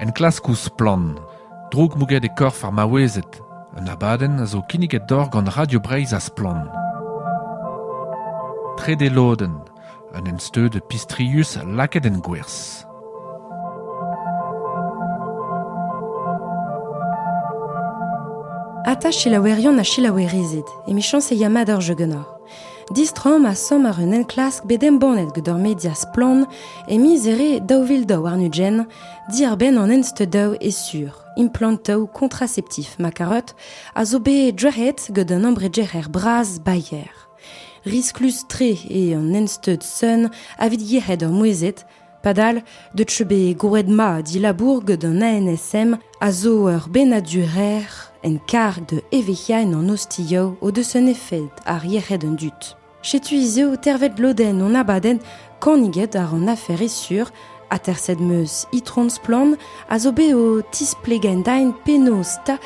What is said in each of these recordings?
En klaskous plan. Droug mouget e korf ar maouezet. Un abadenn a zo kinniget d'or gant Radio Breizh as plan. Trede loden. Un ensteu de pistrius laket en gouers. Ata chilawerion a chilawerizet, e michans e yamad ur jegenor. Distrom a som ar un enklask bedem bonnet gant ur medias plan e miz ere daouvil daou ar nugen, di ar ben an enste daou e sur, implantaou kontraseptif makarot, a zo be drehet gant un embreger braz bayer. Risklus tre e an ensteud sun avid yehed ur mouezet, padal, de tchebe goured ma di labour gant un ANSM a zo ur benadurer en karg de eveiaen an ostio o deus un effet ar yered un dut. Chetu izeo tervet loden on abaden kaniget ar an afer sur, a terset meus itrons plan, a zo be o tisplegaen dain penos ta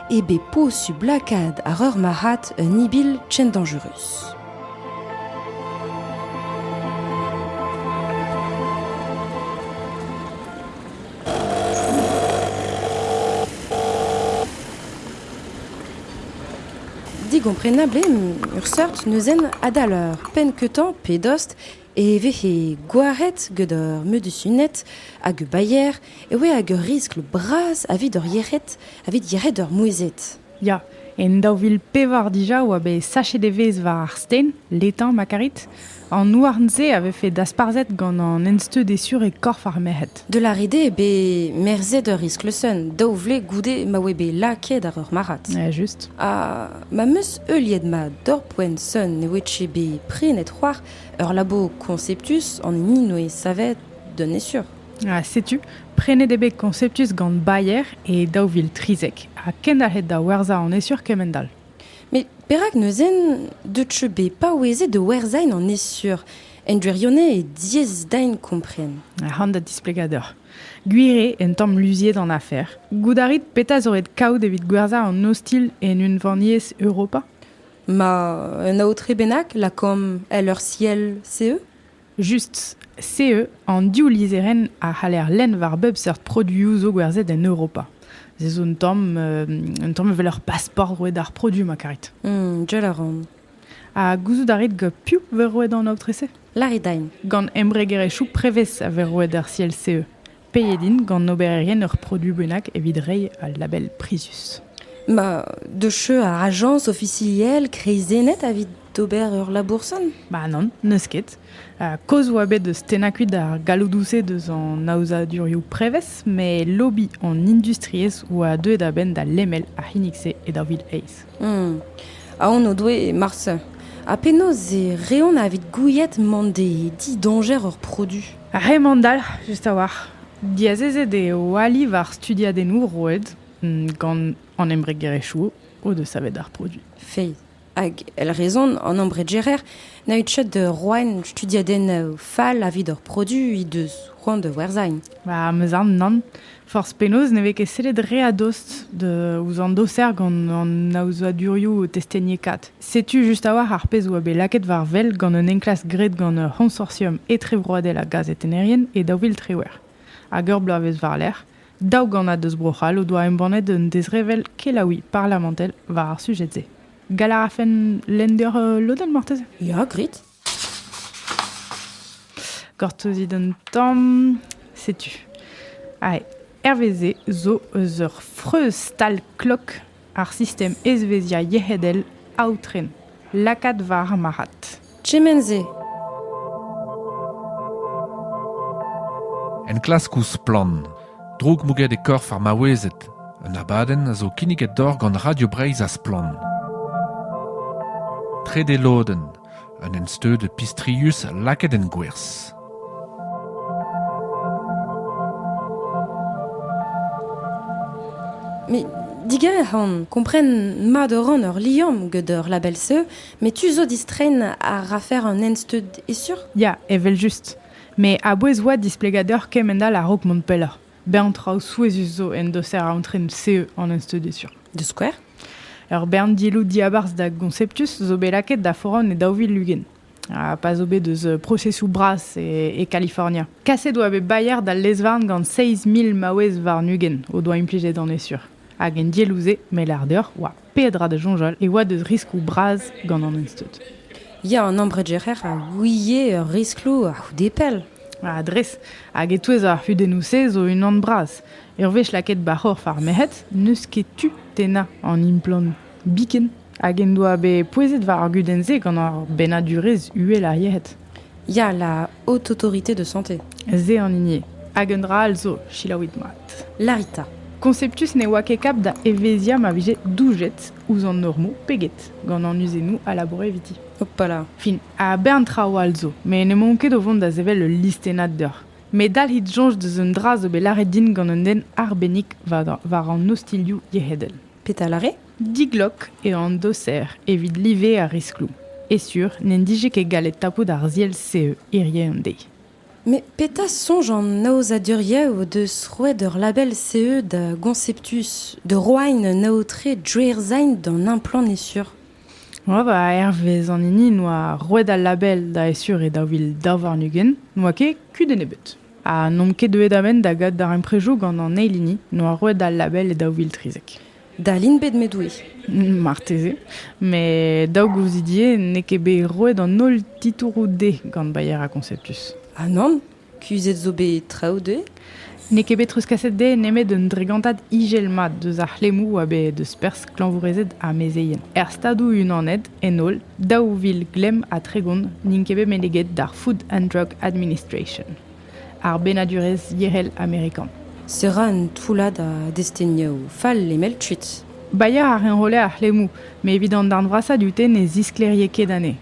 e be po su blakad ar ur mahat un ibil tchen dangerus. Digomprenable ur seurt neuzen adaleur, pen ketan pedost e vehe gwaret gant ur medusunet hag bayer e oe hag ur riskl braz avid ur yeret ur mouezet. Ya, en daouvil pevar dija oa be sachet de vez war ar sten, letan makarit, an ouarnze ave fait dasparzet gant an ensteu desur e korf ar mehet. De la ride be merzet ur riskl sun, daouvle goude ma oe be laket ar ur marat. Just. Ma meus euliet ma dor poen sun ne oe be prenet c'hoar ur labo conceptus an ino e savet d'un esur. Setu, prene debe conceptus gant bayer e daouvil trizek, a kendalhet da werza an esur kemendal. Mais perak neuzen de tchebe pa oueze de werzain an esur, en duerione e diez dain kompren. Han da displegadeur. Guire en tamm luziet an afer. Goudarit petaz oret kaout evit gwerza an nostil en un vanniez Europa? Ma un aotre benak, la kom el ur ciel CE? Just, CE an diou lizeren a haler len var bub seurt produioù zo gwerzet en Europa. Zezo un tamm vel ur pasport roed ar produi makarit. Djelaran. A gouzout go piou ver roed an aotrese? Laridain. Gant embregerechou prevez a ver roed ar ciel CE. Peyedin gant nobererien ur produi benak evit rei al label Prisus. Ma de cheu ar agence officielle kreizenet avid d'ober ur labourson? Non, neus ket. Koz oa bet eus tenakuit ar galodouse deus an aosadurioù prevez, me lobby an industriez oa deuet a ben da lemel a hinnikse e daouvil eiz. A on o doe marse. A penoz e reon avid gouillet mande di danger ur produ. Remandal, just a war. Diazezet e oali var studiadennoù roed gant an embregerechou o deus savet ar produi. Feiz. Hag el rezon an embregerer na utchet de roen studiaden fall avid ur produ i deus roan de werzain. Meus an nan, forz penoz ne vez ket sellet re a dost de ouz an doser gant an aosadurioù testenier-kat. Setu just a war ar pez oa be laket var vel gant un enklas gret gant ur consortium etre vroadel a gazet enerien e daouvil trewer. Hag ur blavez var l'er, daou gant a deus brochal o doa embannet un dezrevel kelaoui parlamentel var ar sujet-se. Galar a fen lender loden marteze? Ya, grit. Gortozid un tamm, setu. RVZ zo eus ur freuz stal klok ar sistem ezvezia yehedel aoutren. Lakat var marat. Tchemenze. En klaskous plan. Droug mouget e korf ar maouezet. Un abadenn a zo kinniget d'or gant Radio Breizh as plan. Trede loden. Un ensteu de pistrius laket en gouers. Mais diga han, kompren ma de ran ur liam gant ur label CE, mais tu zo distren a rafer an ensteud esur? Ya, evel just. Me a bouez oa displegadeur kemendal a rok mont peller. Bern trao souezus zo en doser a ontren CE an ensteud esur. De square? Ur bern dielou diabarz da conceptus zo belaket da foran e daouvil lugen. pas obe deus processu bras e California. Kaset doa be Bayer da lesvarn gant 6.000 maouez var nugen, o doa implijet d'an esur. Hag en dielouze, me l'ardeur, oa pedra de jonjol, e oa deus riskou bras gant an instud. Ya an ambregerer a ouie ur risklou a depel. Adres, hag e touez ar fudenouse zo un an bras. Ur vech laket bachor far mehet, neus ket tu tena an implant biken. Hag en doa be poezet var ar gudenze gant ar bena durez uel ar yehet. Ya la haute autorité de santé. Ze an inie. Hag en dra al zo, chilawit mat. Larita. Conceptus ne oa ket kap da evezia ma vije doujet ouz an normou peget, gant an uzenou a labore viti. Hoppala. Fin, a bern trao alzo, me ne mon ket o vont da zevel le listenat d'eur. Me dal hit jonj deus un dra zo be laret din gant un den arbenik var an nostiliou yehedel. Petalare? Diglok e an doser evit live a risklou. E sur, n'en dije ket galet tapo d'ar ziel CE irie an dei. Mais peta sonj an naoz a durie o deus roet ur label CE da Conceptus, de roain naotre dreirzhain d'an implant nesur. Oa ba hervez an ini noa roed al label da esur e daouil davar nugen, noa ket kudenn ebet. A nom ket deuet amen da gad dar emprejo gant an eilini noa roed al label e daouil trizek. Da linbed medoui. Marteze, me daou gouzidie ne ket be roed an ol titourou de gant Bayer a Conceptus. Ah non, kuzet zo be traoù de? Ne ket bet truskaset de nemet un dregantat igel mat deus ar c'hlemou a be deus pers klanvourezet a mezeien. Stadou un aned, en ol, daouvil glem a tregont, nin ket bet meleget d'ar Food and Drug Administration. Ar benadurez yerel amerikan. Sera un toulad a destenia ou fall lemel tuit. Bayer a renrole ar c'hlemou, me evidant d'arn vrasa dute ne zisklerie ket ane.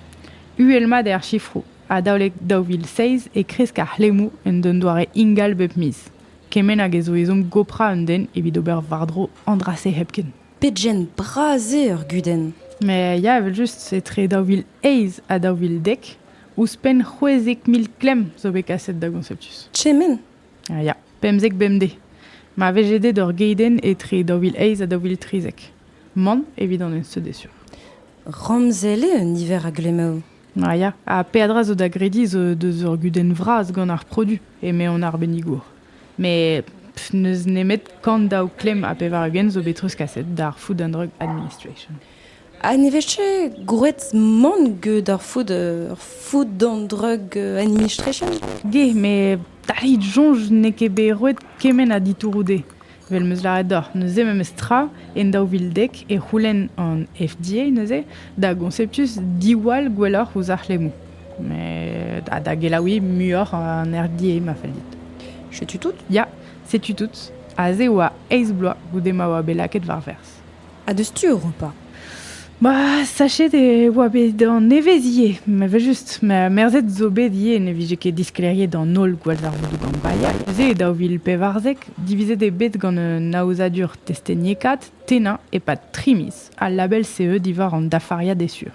Uel mat er chifrou, a daoulek daouvil 16 e kresk ar c'hlemou en den doare ingal bep miz. Kemen hag ezo ezom gopra un den evit ober vardro andrase hepken. Pedjen braze ur guden. Me ya evel just etre daouvil 11 a daouvil 10, ouz pen 60.000 klem zo bet kaset da Conceptus. Tchemen. Ya, pemzek bemde. Ma vejede d'ur geiden etre daouvil 11 a daouvil 13. Man evit an enste desur. Ramzele un hiver a glemao. Ya, a pedra zo da gredi zo deus ur guden vraz gant ar produ, e me an ar benigour. Me neus nemet kant daou klem a pevar gen zo betrus kaset d'ar Food and Drug Administration. A neveche gouret man ge d'ar food and drug administration? Ge, me dalit jonj ne ket be roet kemen a ditouroude. Vel meus laret d'or, neuze memes tra en daouvil dek e c'houlen an FDA neuze da Conceptus diwal gwellor ouz ar c'hlemou. Me da gelaoui muor an FDA ma fel dit. Setu tout? Ya, setu tout. A ze oa eiz bloa goude ma oa belaket var vers. A deus tu ou pas? Bah, sachet de oa bet d'an evezie, me ve just, me merzet zo bet ie ne vije ket disklerie d'an ol gwell ar voudou gant Bayer. Ze daouvil pevarzek, divizet e bet gant un naozadur testenniekat, tena e pat trimis, al label CE divar an dafaria desur.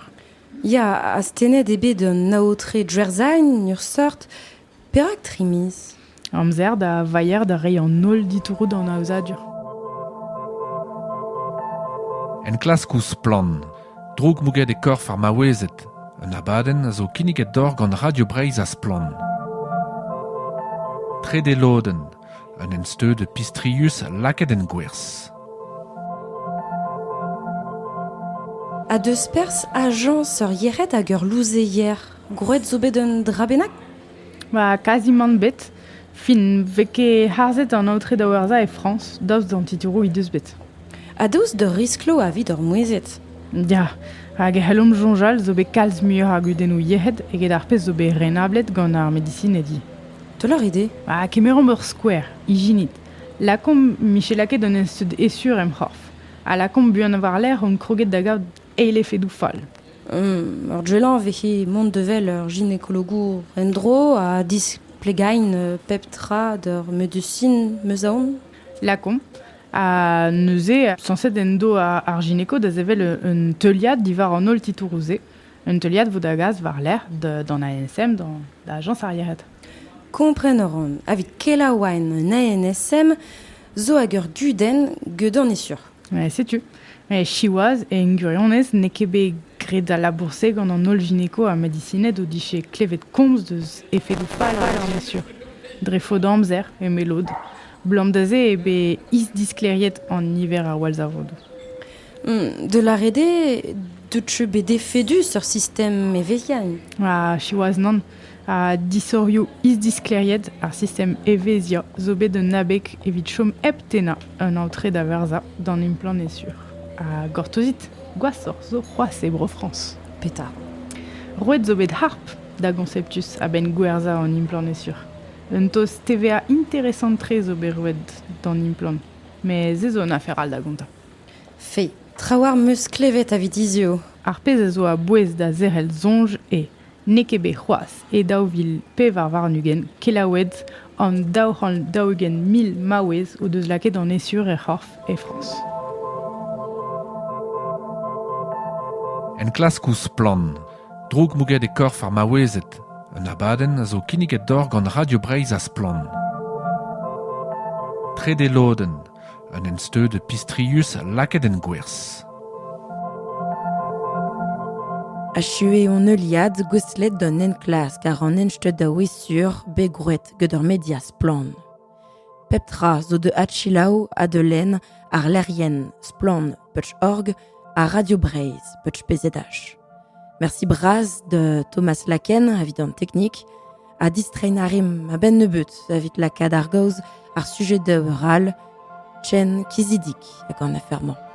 Ya, a stenet ebe d'un naotre dreirzhain ur sort, perak trimis. Amzer da Bayer da rei an ol ditourou d'an naozadur. En klaskous plan. Droug mouget e korf ar maouezet. Un abadenn zo kinniget d'or gant Radio Breizh as plan. Trede loden. Un ensteu de pistrius laket en gwerz. A deus pers agence ur yeret hag ur louzeier. Gouret zo bet un drabenak? Bah, quasiment bet. Fin veke harzet an aotre da Ouerza e France, daouz d'an titourou i deus bet. A deus de risklo a vid ur mouezet. Ya, hag e c'hellom jonjal zo bet kalz muioc'h ar gudennoù yehed eget ar pez zo bet renablet gant ar medicine edi. Tolor ide? Kemerom ur square, iginit. Lakomp michelaket un estud esur em c'horf. A lakomp buan war l'air on kroget da gav eile fedou fall. Ur dwelan vefe mont devel ur gynécologour endro a displegain peptra d'ur medicine meus aon. Lakomp, a neuze sanset endo ar gynéco da zevel un teuliad divar an ol titourouze. Un teuliad vo da gaz war l'air d'an ANSM, da agence ar yeret. Kompren oran, avit kela oain un ANSM zo hag ur guden gedan esur. Setu. Chiwaz e ngurionez ne ket bet gred a laboursé gant an ol gynéco a medicinet o diche klevet komz deus efe de fall ar mesur. Dre fod amzer e melod. Blamdaze e be is diskleriet an niver ar walzarod. De la rede, de bede fedu sur système eveian. Chiwaz nan, a disorioù is diskleriet ar system evezia zo bet un nabek evit chom eptena un altre da verza d'an implant nesur. A gortozit, gwasor zo c'hoaz e bro France. Peta. Roet zo bet harp da conceptus a ben gwerza an implant nesur. Un tos TVA interessant tre zo bet roet d'an implant. Me ze zo an aferal da gonta. Fe, trawar meus klevet a vidizio. Ar pez a zo a bouez da zerel zonj e nekebe c'hoaz e daouvil pe varnugen kelaoued an daouc'han daougen 1000 maouez o deus laket an esur e c'horf e France. En klaskous plan. Droug mouget e korf ar maouezet. Un abadenn a zo kinniget d'or gant Radio Breizh as plan. Tre de loden. Un ensteu de pistrius laket en gwerz. A chue on eliad goslet d'un en klas gar an ensteu da wesur begrouet gant ur medias plan. Peptra zo de hatchilau a de len ar lerien splan.org a Radio Breizh .pzh. Merci braz de Thomas Laken a vid an teknik, a distreinarim a ben nebeut a vid lakad ar gaoz ar sujet de ral, Chen Kizidik hag an aferman.